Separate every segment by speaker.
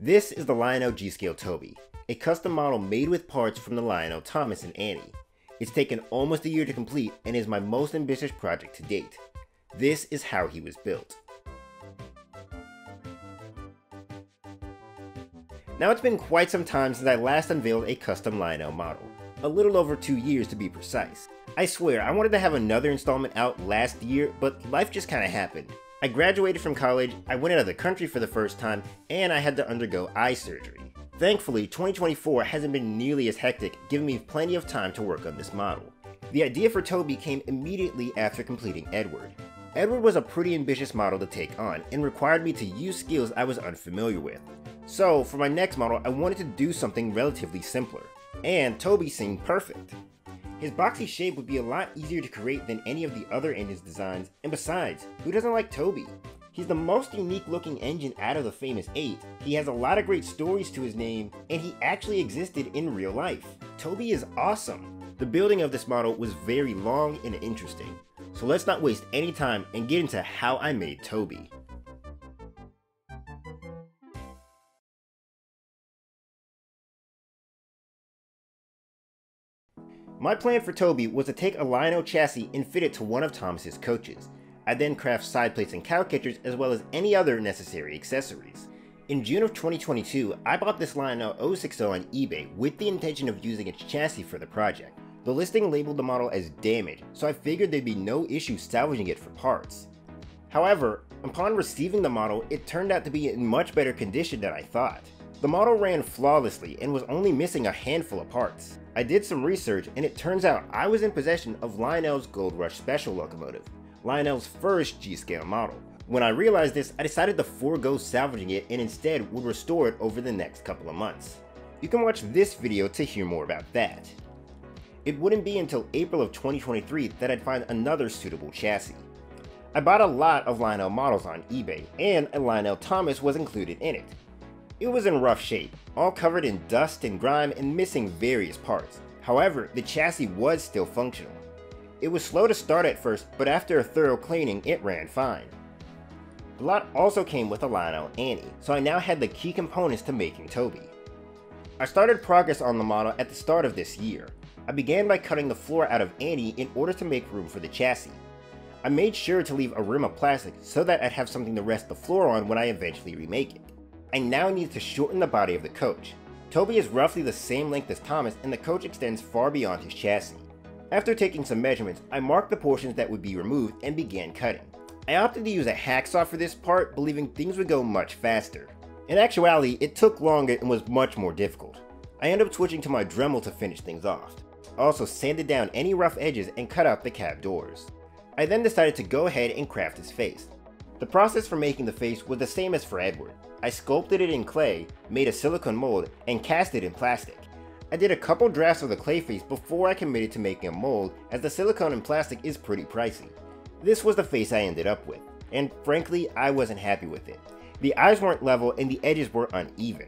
Speaker 1: This is the Lionel G Scale Toby, a custom model made with parts from the Lionel Thomas and Annie. It's taken almost a year to complete and is my most ambitious project to date. This is how he was built. Now it's been quite some time since I last unveiled a custom Lionel model, a little over 2 years to be precise. I swear I wanted to have another installment out last year, but life just kinda happened. I graduated from college, I went out of the country for the first time, and I had to undergo eye surgery. Thankfully, 2024 hasn't been nearly as hectic, giving me plenty of time to work on this model. The idea for Toby came immediately after completing Edward. Edward was a pretty ambitious model to take on, and required me to use skills I was unfamiliar with. So, for my next model, I wanted to do something relatively simpler. And Toby seemed perfect. His boxy shape would be a lot easier to create than any of the other engines designs, and besides, who doesn't like Toby? He's the most unique looking engine out of the famous 8, he has a lot of great stories to his name, and he actually existed in real life. Toby is awesome! The building of this model was very long and interesting, so let's not waste any time and get into how I made Toby. My plan for Toby was to take a Lionel chassis and fit it to one of Thomas's coaches. I then craft side plates and cow catchers as well as any other necessary accessories. In June of 2022, I bought this Lionel 060 on eBay with the intention of using its chassis for the project. The listing labeled the model as damaged, so I figured there'd be no issue salvaging it for parts. However, upon receiving the model, it turned out to be in much better condition than I thought. The model ran flawlessly and was only missing a handful of parts. I did some research and it turns out I was in possession of Lionel's Gold Rush Special locomotive, Lionel's first G-Scale model. When I realized this, I decided to forego salvaging it and instead would restore it over the next couple of months. You can watch this video to hear more about that. It wouldn't be until April of 2023 that I'd find another suitable chassis. I bought a lot of Lionel models on eBay, and a Lionel Thomas was included in it. It was in rough shape, all covered in dust and grime and missing various parts. However, the chassis was still functional. It was slow to start at first, but after a thorough cleaning, it ran fine. The lot also came with a Lionel Annie, so I now had the key components to making Toby. I started progress on the model at the start of this year. I began by cutting the floor out of Annie in order to make room for the chassis. I made sure to leave a rim of plastic so that I'd have something to rest the floor on when I eventually remake it. I now need to shorten the body of the coach. Toby is roughly the same length as Thomas and the coach extends far beyond his chassis. After taking some measurements, I marked the portions that would be removed and began cutting. I opted to use a hacksaw for this part, believing things would go much faster. In actuality, it took longer and was much more difficult. I ended up switching to my Dremel to finish things off. I also sanded down any rough edges and cut out the cab doors. I then decided to go ahead and craft his face. The process for making the face was the same as for Edward. I sculpted it in clay, made a silicone mold, and cast it in plastic. I did a couple drafts of the clay face before I committed to making a mold, as the silicone and plastic is pretty pricey. This was the face I ended up with, and frankly, I wasn't happy with it. The eyes weren't level and the edges were uneven.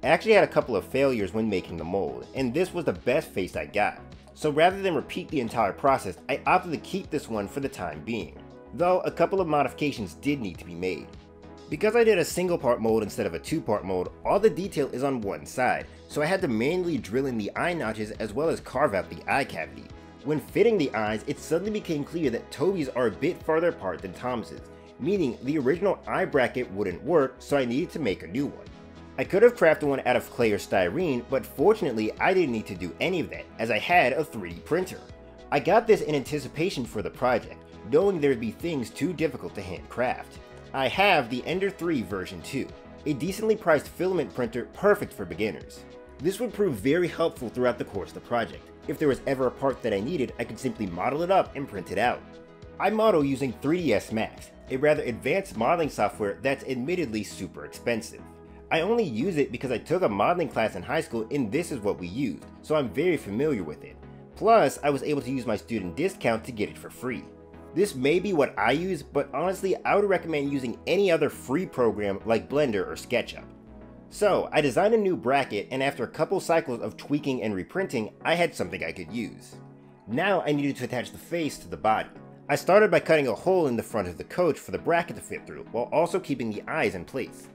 Speaker 1: I actually had a couple of failures when making the mold, and this was the best face I got. So rather than repeat the entire process, I opted to keep this one for the time being, though a couple of modifications did need to be made. Because I did a single part mold instead of a 2-part mold, all the detail is on one side, so I had to manually drill in the eye notches as well as carve out the eye cavity. When fitting the eyes, it suddenly became clear that Toby's are a bit farther apart than Thomas's, meaning the original eye bracket wouldn't work, so I needed to make a new one. I could have crafted one out of clay or styrene, but fortunately I didn't need to do any of that, as I had a 3D printer. I got this in anticipation for the project, knowing there'd be things too difficult to handcraft. I have the Ender 3 version 2, a decently priced filament printer perfect for beginners. This would prove very helpful throughout the course of the project. If there was ever a part that I needed, I could simply model it up and print it out. I model using 3ds Max, a rather advanced modeling software that's admittedly super expensive. I only use it because I took a modeling class in high school and this is what we used, so I'm very familiar with it. Plus, I was able to use my student discount to get it for free. This may be what I use, but honestly I would recommend using any other free program like Blender or SketchUp. So I designed a new bracket, and after a couple cycles of tweaking and reprinting, I had something I could use. Now I needed to attach the face to the body. I started by cutting a hole in the front of the coach for the bracket to fit through, while also keeping the eyes in place.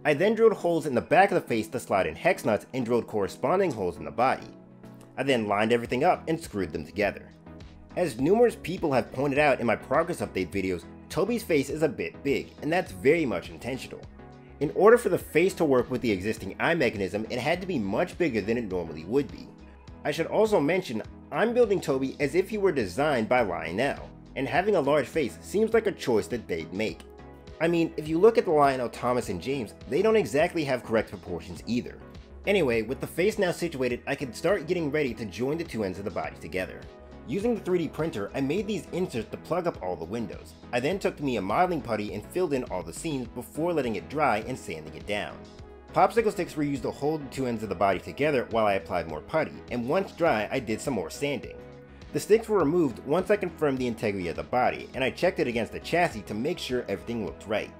Speaker 1: I then drilled holes in the back of the face to slide in hex nuts and drilled corresponding holes in the body. I then lined everything up and screwed them together. As numerous people have pointed out in my progress update videos, Toby's face is a bit big, and that's very much intentional. In order for the face to work with the existing eye mechanism, it had to be much bigger than it normally would be. I should also mention, I'm building Toby as if he were designed by Lionel, and having a large face seems like a choice that they'd make. I mean, if you look at the Lionel, Thomas, and James, they don't exactly have correct proportions either. Anyway, with the face now situated, I could start getting ready to join the two ends of the body together. Using the 3D printer, I made these inserts to plug up all the windows. I then took me a modeling putty and filled in all the seams before letting it dry and sanding it down. Popsicle sticks were used to hold the two ends of the body together while I applied more putty, and once dry, I did some more sanding. The sticks were removed once I confirmed the integrity of the body, and I checked it against the chassis to make sure everything looked right.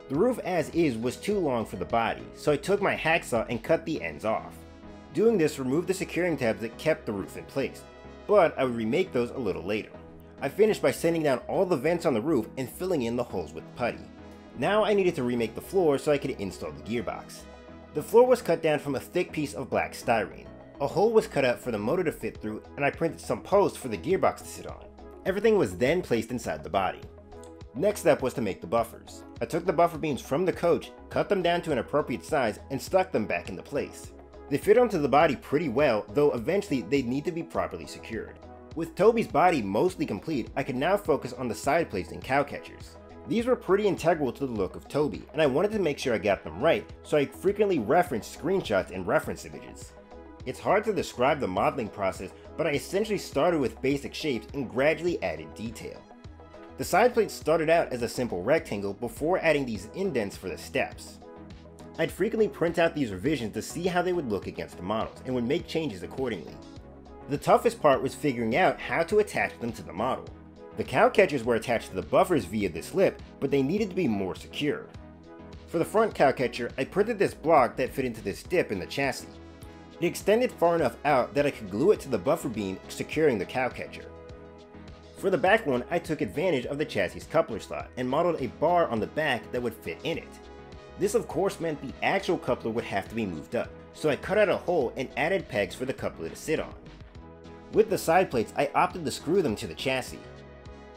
Speaker 1: The roof as is was too long for the body, so I took my hacksaw and cut the ends off. Doing this removed the securing tabs that kept the roof in place, but I would remake those a little later. I finished by sanding down all the vents on the roof and filling in the holes with putty. Now I needed to remake the floor so I could install the gearbox. The floor was cut down from a thick piece of black styrene. A hole was cut out for the motor to fit through, and I printed some posts for the gearbox to sit on. Everything was then placed inside the body. Next step was to make the buffers. I took the buffer beams from the coach, cut them down to an appropriate size, and stuck them back into place. They fit onto the body pretty well, though eventually they'd need to be properly secured. With Toby's body mostly complete, I could now focus on the side plates and cow catchers. These were pretty integral to the look of Toby, and I wanted to make sure I got them right, so I frequently referenced screenshots and reference images. It's hard to describe the modeling process, but I essentially started with basic shapes and gradually added detail. The side plates started out as a simple rectangle before adding these indents for the steps. I'd frequently print out these revisions to see how they would look against the models, and would make changes accordingly. The toughest part was figuring out how to attach them to the model. The cow catchers were attached to the buffers via this lip, but they needed to be more secure. For the front cow catcher, I printed this block that fit into this dip in the chassis. It extended far enough out that I could glue it to the buffer beam, securing the cow catcher. For the back one, I took advantage of the chassis coupler slot and modeled a bar on the back that would fit in it. This of course meant the actual coupler would have to be moved up, so I cut out a hole and added pegs for the coupler to sit on. With the side plates, I opted to screw them to the chassis.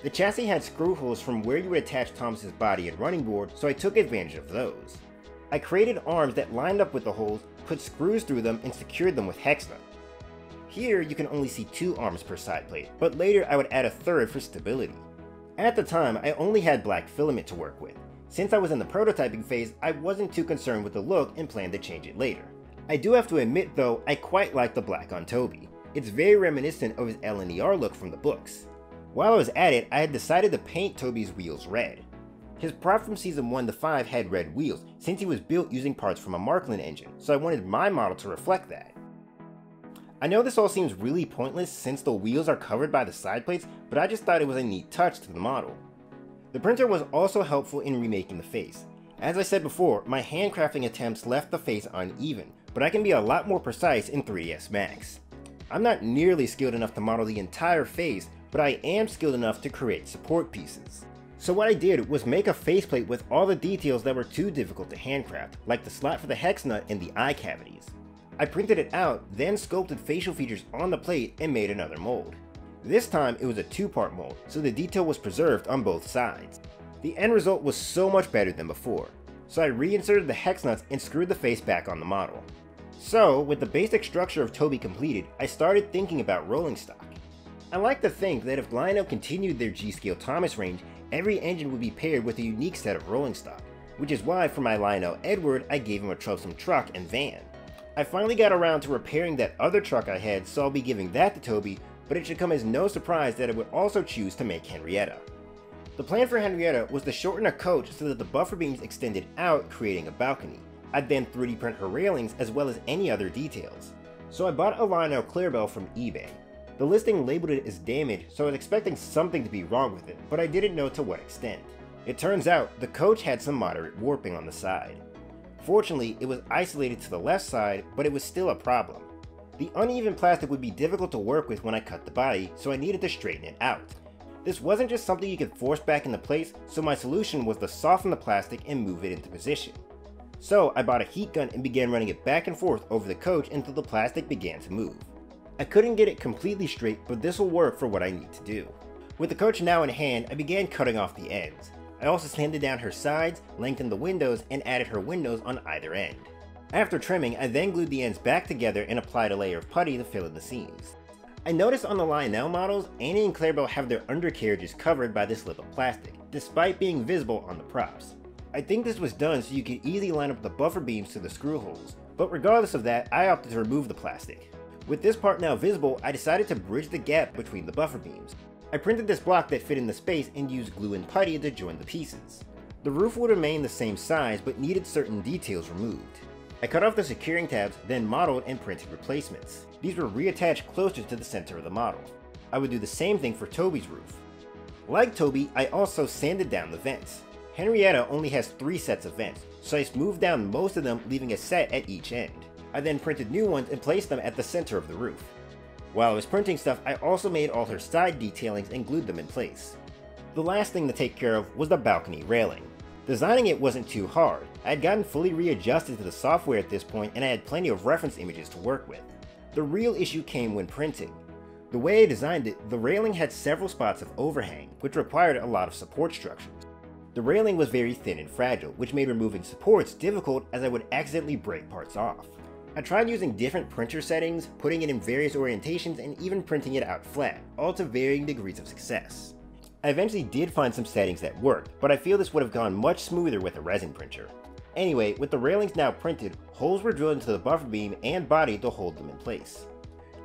Speaker 1: The chassis had screw holes from where you would attach Thomas's body and running board, so I took advantage of those. I created arms that lined up with the holes, put screws through them, and secured them with hex nut. Here you can only see 2 arms per side plate, but later I would add a third for stability. At the time, I only had black filament to work with. Since I was in the prototyping phase, I wasn't too concerned with the look and planned to change it later. I do have to admit though, I quite like the black on Toby. It's very reminiscent of his LNER look from the books. While I was at it, I had decided to paint Toby's wheels red. His prop from season 1 to 5 had red wheels, since he was built using parts from a Marklin engine, so I wanted my model to reflect that. I know this all seems really pointless since the wheels are covered by the side plates, but I just thought it was a neat touch to the model. The printer was also helpful in remaking the face. As I said before, my handcrafting attempts left the face uneven, but I can be a lot more precise in 3ds Max. I'm not nearly skilled enough to model the entire face, but I am skilled enough to create support pieces. So what I did was make a faceplate with all the details that were too difficult to handcraft, like the slot for the hex nut and the eye cavities. I printed it out, then sculpted facial features on the plate and made another mold. This time it was a 2-part mold, so the detail was preserved on both sides. The end result was so much better than before, so I reinserted the hex nuts and screwed the face back on the model. So, with the basic structure of Toby completed, I started thinking about rolling stock. I like to think that if Lionel continued their G Scale Thomas range, every engine would be paired with a unique set of rolling stock, which is why for my Lionel Edward I gave him a troublesome truck and van. I finally got around to repairing that other truck I had, so I'll be giving that to Toby, but it should come as no surprise that I would also choose to make Henrietta. The plan for Henrietta was to shorten a coach so that the buffer beams extended out, creating a balcony. I'd then 3D print her railings as well as any other details. So I bought a Lionel Clarabel from eBay. The listing labeled it as damaged, so I was expecting something to be wrong with it, but I didn't know to what extent. It turns out the coach had some moderate warping on the side. Fortunately, it was isolated to the left side, but it was still a problem. The uneven plastic would be difficult to work with when I cut the body, so I needed to straighten it out. This wasn't just something you could force back into place, so my solution was to soften the plastic and move it into position. So I bought a heat gun and began running it back and forth over the coach until the plastic began to move. I couldn't get it completely straight, but this will work for what I need to do. With the coach now in hand, I began cutting off the ends. I also sanded down her sides, lengthened the windows, and added her windows on either end. After trimming, I then glued the ends back together and applied a layer of putty to fill in the seams. I noticed on the Lionel models, Annie and Clarabel have their undercarriages covered by this lip of plastic, despite being visible on the props. I think this was done so you could easily line up the buffer beams to the screw holes, but regardless of that, I opted to remove the plastic. With this part now visible, I decided to bridge the gap between the buffer beams. I printed this block that fit in the space and used glue and putty to join the pieces. The roof would remain the same size but needed certain details removed. I cut off the securing tabs, then modeled and printed replacements. These were reattached closer to the center of the model. I would do the same thing for Toby's roof. Like Toby, I also sanded down the vents. Henrietta only has 3 sets of vents, so I smoothed down most of them, leaving a set at each end. I then printed new ones and placed them at the center of the roof. While I was printing stuff, I also made all her side detailings and glued them in place. The last thing to take care of was the balcony railing. Designing it wasn't too hard. I had gotten fully readjusted to the software at this point and I had plenty of reference images to work with. The real issue came when printing. The way I designed it, the railing had several spots of overhang, which required a lot of support structures. The railing was very thin and fragile, which made removing supports difficult as I would accidentally break parts off. I tried using different printer settings, putting it in various orientations, and even printing it out flat, all to varying degrees of success. I eventually did find some settings that worked, but I feel this would have gone much smoother with a resin printer. Anyway, with the railings now printed, holes were drilled into the buffer beam and body to hold them in place.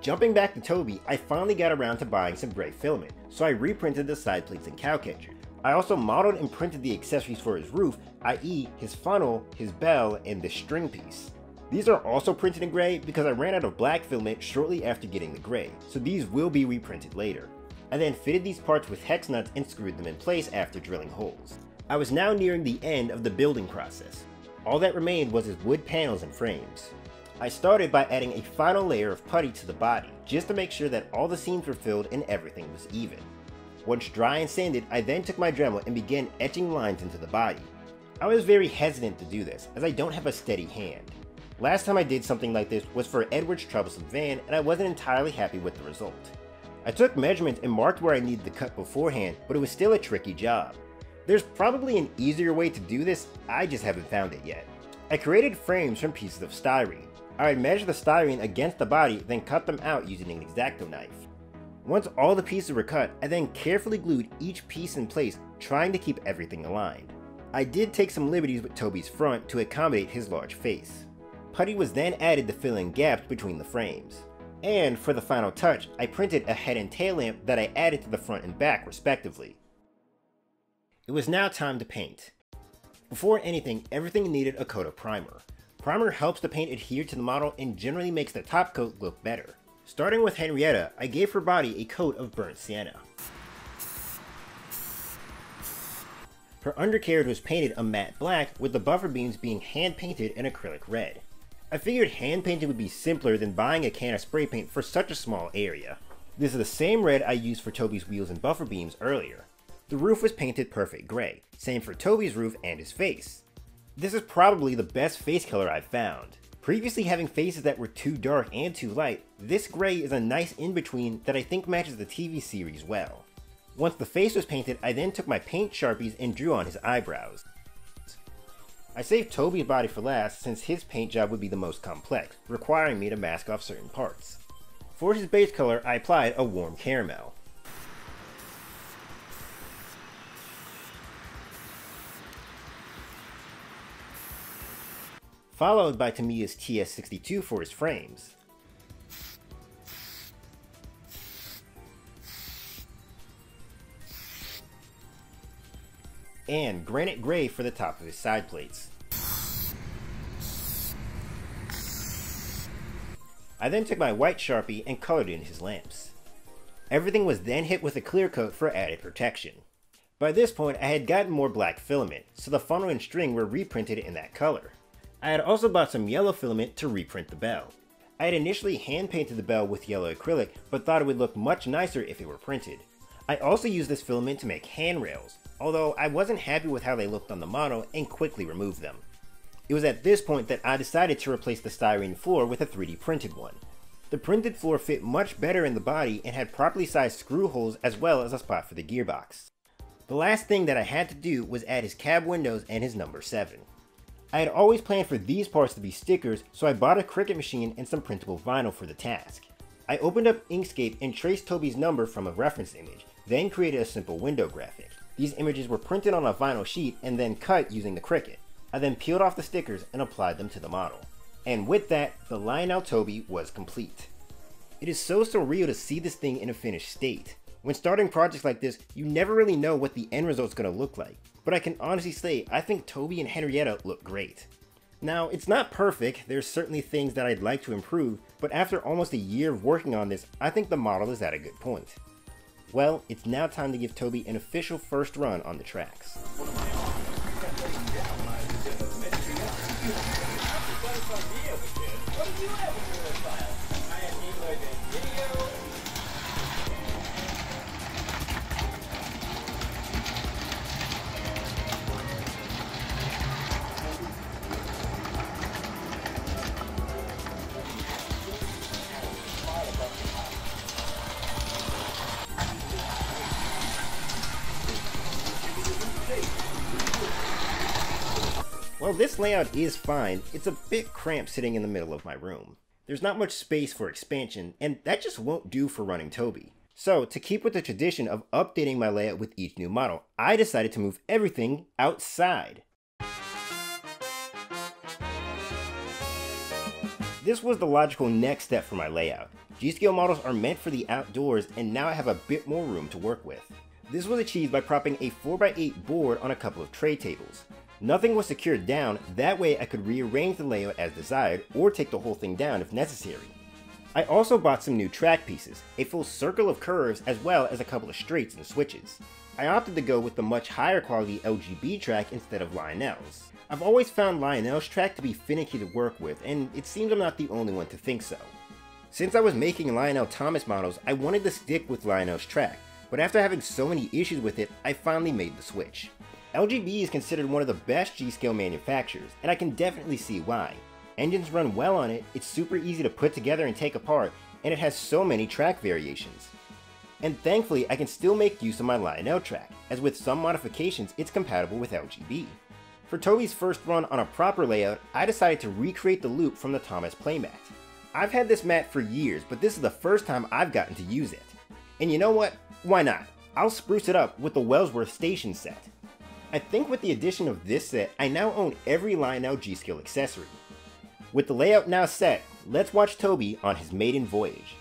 Speaker 1: Jumping back to Toby, I finally got around to buying some gray filament, so I reprinted the side plates and cow catchers. I also modeled and printed the accessories for his roof, i.e. his funnel, his bell, and this string piece. These are also printed in gray because I ran out of black filament shortly after getting the gray, so these will be reprinted later. I then fitted these parts with hex nuts and screwed them in place after drilling holes. I was now nearing the end of the building process. All that remained was his wood panels and frames. I started by adding a final layer of putty to the body, just to make sure that all the seams were filled and everything was even. Once dry and sanded, I then took my Dremel and began etching lines into the body. I was very hesitant to do this, as I don't have a steady hand. Last time I did something like this was for Edward's troublesome van, and I wasn't entirely happy with the result. I took measurements and marked where I needed the cut beforehand, but it was still a tricky job. There's probably an easier way to do this, I just haven't found it yet. I created frames from pieces of styrene. I would measure the styrene against the body, then cut them out using an X-Acto knife. Once all the pieces were cut, I then carefully glued each piece in place, trying to keep everything aligned. I did take some liberties with Toby's front to accommodate his large face. Putty was then added to fill in gaps between the frames. And for the final touch, I printed a head and tail lamp that I added to the front and back respectively. It was now time to paint. Before anything, everything needed a coat of primer. Primer helps the paint adhere to the model and generally makes the top coat look better. Starting with Henrietta, I gave her body a coat of burnt sienna. Her undercarriage was painted a matte black, with the buffer beams being hand painted in acrylic red. I figured hand painting would be simpler than buying a can of spray paint for such a small area. This is the same red I used for Toby's wheels and buffer beams earlier. The roof was painted perfect gray, same for Toby's roof and his face. This is probably the best face color I've found. Previously having faces that were too dark and too light, this gray is a nice in-between that I think matches the TV series well. Once the face was painted, I then took my paint sharpies and drew on his eyebrows. I saved Toby's body for last since his paint job would be the most complex, requiring me to mask off certain parts. For his base color, I applied a warm caramel. Followed by Tamiya's TS62 for his frames. And granite gray for the top of his side plates. I then took my white Sharpie and colored in his lamps. Everything was then hit with a clear coat for added protection. By this point I had gotten more black filament, so the funnel and string were reprinted in that color. I had also bought some yellow filament to reprint the bell. I had initially hand painted the bell with yellow acrylic, but thought it would look much nicer if it were printed. I also used this filament to make handrails, although I wasn't happy with how they looked on the model and quickly removed them. It was at this point that I decided to replace the styrene floor with a 3D printed one. The printed floor fit much better in the body and had properly sized screw holes as well as a spot for the gearbox. The last thing that I had to do was add his cab windows and his number 7. I had always planned for these parts to be stickers, so I bought a Cricut machine and some printable vinyl for the task. I opened up Inkscape and traced Toby's number from a reference image, then created a simple window graphic. These images were printed on a vinyl sheet and then cut using the Cricut. I then peeled off the stickers and applied them to the model. And with that, the Lionel Toby was complete. It is so surreal to see this thing in a finished state. When starting projects like this, you never really know what the end result is going to look like, but I can honestly say I think Toby and Henrietta look great. Now, it's not perfect, there's certainly things that I'd like to improve, but after almost a year of working on this, I think the model is at a good point. Well, it's now time to give Toby an official first run on the tracks. While this layout is fine, it's a bit cramped sitting in the middle of my room. There's not much space for expansion, and that just won't do for running Toby. So, to keep with the tradition of updating my layout with each new model, I decided to move everything outside. This was the logical next step for my layout. G-Scale models are meant for the outdoors, and now I have a bit more room to work with. This was achieved by propping a 4x8 board on a couple of tray tables. Nothing was secured down, that way I could rearrange the layout as desired or take the whole thing down if necessary. I also bought some new track pieces, a full circle of curves as well as a couple of straights and switches. I opted to go with the much higher quality LGB track instead of Lionel's. I've always found Lionel's track to be finicky to work with, and it seems I'm not the only one to think so. Since I was making Lionel Thomas models, I wanted to stick with Lionel's track, but after having so many issues with it, I finally made the switch. LGB is considered one of the best G-Scale manufacturers, and I can definitely see why. Engines run well on it, it's super easy to put together and take apart, and it has so many track variations. And thankfully, I can still make use of my Lionel track, as with some modifications, it's compatible with LGB. For Toby's first run on a proper layout, I decided to recreate the loop from the Thomas playmat. I've had this mat for years, but this is the first time I've gotten to use it. And you know what? Why not? I'll spruce it up with the Wellsworth Station set. I think with the addition of this set, I now own every Lionel G Scale accessory. With the layout now set, let's watch Toby on his maiden voyage.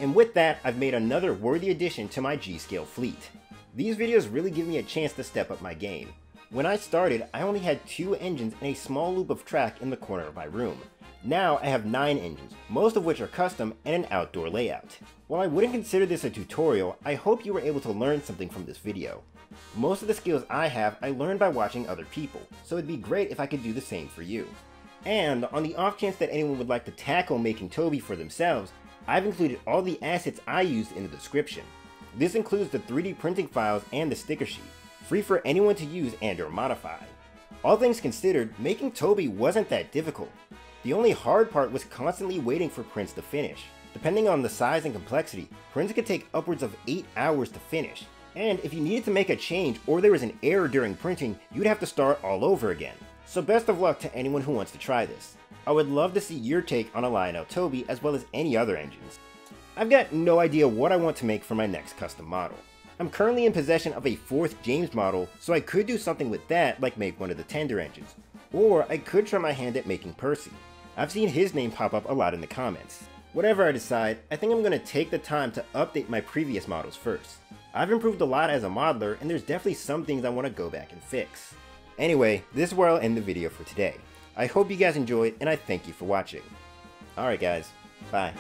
Speaker 1: And with that, I've made another worthy addition to my G-Scale fleet. These videos really give me a chance to step up my game. When I started, I only had 2 engines and a small loop of track in the corner of my room. Now I have 9 engines, most of which are custom and an outdoor layout. While I wouldn't consider this a tutorial, I hope you were able to learn something from this video. Most of the skills I have, I learned by watching other people, so it'd be great if I could do the same for you. And on the off chance that anyone would like to tackle making Toby for themselves, I've included all the assets I used in the description. This includes the 3D printing files and the sticker sheet, free for anyone to use and or modify. All things considered, making Toby wasn't that difficult. The only hard part was constantly waiting for prints to finish. Depending on the size and complexity, prints could take upwards of 8 hours to finish. And if you needed to make a change or there was an error during printing, you'd have to start all over again. So best of luck to anyone who wants to try this. I would love to see your take on a Lionel Toby as well as any other engines. I've got no idea what I want to make for my next custom model. I'm currently in possession of a 4th James model, so I could do something with that like make one of the tender engines. Or I could try my hand at making Percy. I've seen his name pop up a lot in the comments. Whatever I decide, I think I'm going to take the time to update my previous models first. I've improved a lot as a modeler, and there's definitely some things I want to go back and fix. Anyway, this is where I'll end the video for today. I hope you guys enjoyed, and I thank you for watching. Alright guys, bye.